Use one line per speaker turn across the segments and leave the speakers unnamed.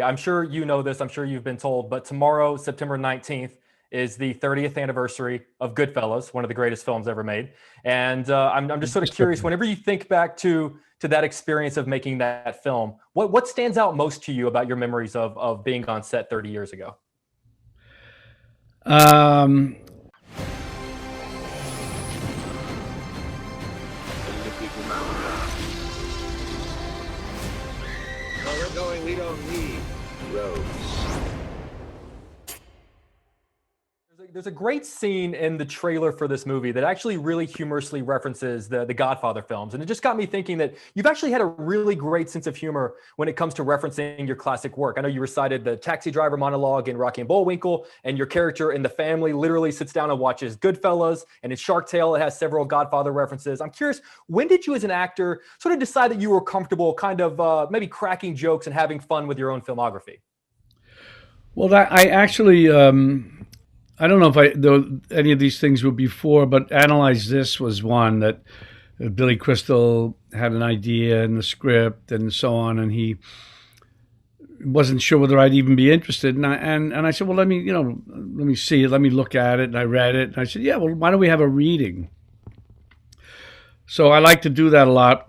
I'm sure you know this, I'm sure you've been told, but tomorrow, September 19th, is the 30th anniversary of Goodfellas, one of the greatest films ever made. And I'm just sort of curious, whenever you think back to that experience of making that film, what stands out most to you about your memories of being on set 30 years ago?
Um,
Big mountain. Where we're going, we don't need roads.
There's a great scene in the trailer for this movie that actually really humorously references the Godfather films. And it just got me thinking that you've actually had a really great sense of humor when it comes to referencing your classic work. I know you recited the taxi driver monologue in Rocky and Bullwinkle, and your character in The Family literally sits down and watches Goodfellas. And in Shark Tale, it has several Godfather references. I'm curious, when did you as an actor sort of decide that you were comfortable kind of maybe cracking jokes and having fun with your own filmography?
well, that I actually, I don't know if any of these things were before, but Analyze This was one that Billy Crystal had an idea in the script and so on, and he wasn't sure whether I'd even be interested. And I said, well, let me see it, let me look at it. And I read it, and I said, yeah, well, why don't we have a reading? So I like to do that a lot.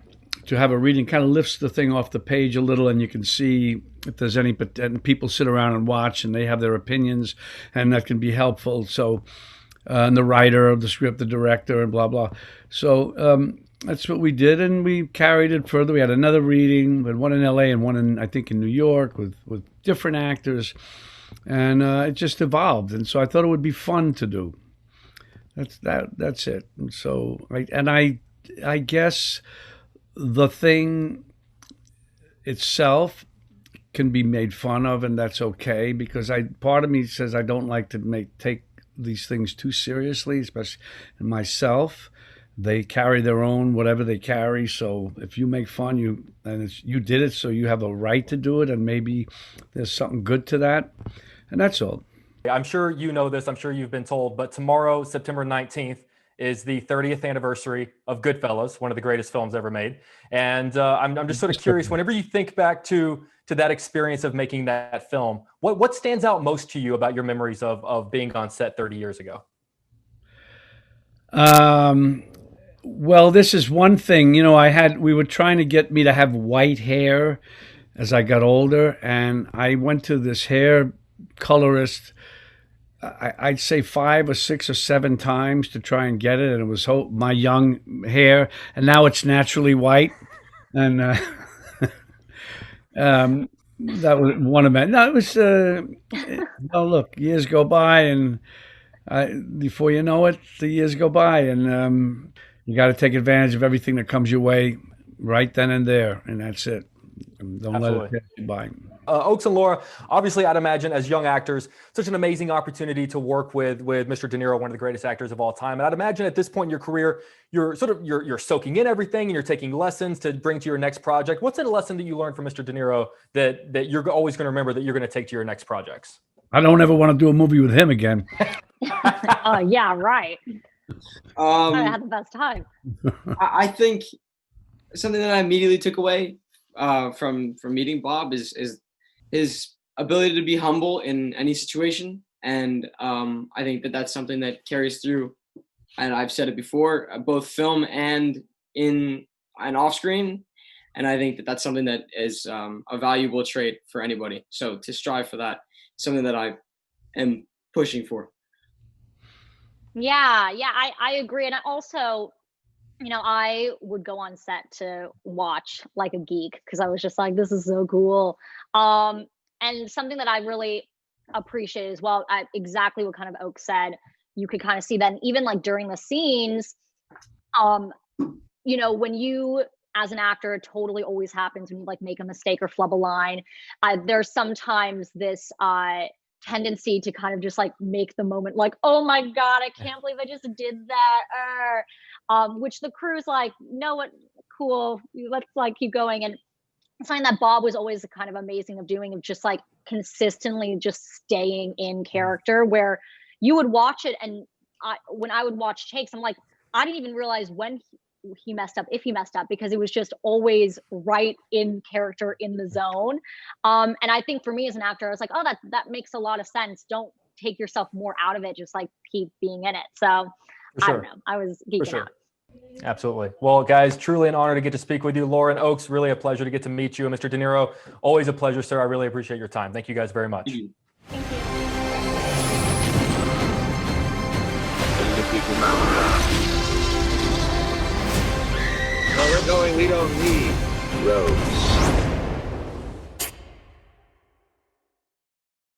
To have a reading kind of lifts the thing off the page a little, and you can see if there's any. And people sit around and watch, and they have their opinions, and that can be helpful. So, and the writer of the script, the director, and blah blah. So that's what we did, and we carried it further. We had another reading, but one in L.A. and one in, I think, in New York with different actors, and it just evolved. And so I thought it would be fun to do. That's it. And so I guess the thing itself can be made fun of, and that's okay, because I part of me says I don't like to take these things too seriously, especially in myself. They carry their own whatever they carry. So if you make fun, you did it, so you have a right to do it, and maybe there's something good to that, and that's all.
I'm sure you know this, I'm sure you've been told, but tomorrow, September 19th, is the 30th anniversary of Goodfellas, one of the greatest films ever made. And I'm just sort of curious, whenever you think back to that experience of making that film, what stands out most to you about your memories of being on set 30 years ago?
Um, well, this is one thing. We were trying to get me to have white hair as I got older, and I went to this hair colorist. I'd say 5 or 6 or 7 times to try and get it, and it was my young hair, and now it's naturally white. And that was one of my. No, it was. Oh, look, years go by, and before you know it, the years go by, and you got to take advantage of everything that comes your way right then and there, and that's it. Don't let it
Absolutely.
pass you by.
Oaks and Laura, obviously, I'd imagine as young actors, such an amazing opportunity to work with Mr. De Niro, one of the greatest actors of all time. And I'd imagine at this point in your career, you're soaking in everything and you're taking lessons to bring to your next project. What's a lesson that you learned from Mr. De Niro that you're always going to remember that you're going to take to your next projects?
I don't ever want to do a movie with him again.
Yeah, right. I
Um,
had the best time.
I think something that I immediately took away from meeting Bob is his ability to be humble in any situation, and I think that that's something that carries through. And I've said it before, both film in and off screen. And I think that that's something that is a valuable trait for anybody. So to strive for that, something that I am pushing for.
Yeah, I agree. And I also, I would go on set to watch like a geek because I was just like, this is so cool. Um, and something that I really appreciate as well, exactly what kind of Oak said, you could kind of see that even like during the scenes, um, when you as an actor, it totally always happens when you like make a mistake or flub a line. There's sometimes this tendency to kind of just like make the moment like, oh my god, I can't believe I just did that, which the crew's like, no, what, cool, let's like keep going. And something that Bob was always kind of amazing of doing, of just like consistently just staying in character, where you would watch it and when I would watch takes, I'm like, I didn't even realize when he messed up, if he messed up, because it was just always right in character, in the zone. And I think for me as an actor, I was like, oh, that makes a lot of sense. Don't take yourself more out of it. Just like keep being in it. So
For sure.
I don't know. I was geeking out.
Absolutely. Well, guys, truly an honor to get to speak with you. Lauren Oakes, really a pleasure to get to meet you. And Mr. De Niro, always a pleasure, sir. I really appreciate your time. Thank you guys very much.
Thank you.
Where we're going, we don't need roads.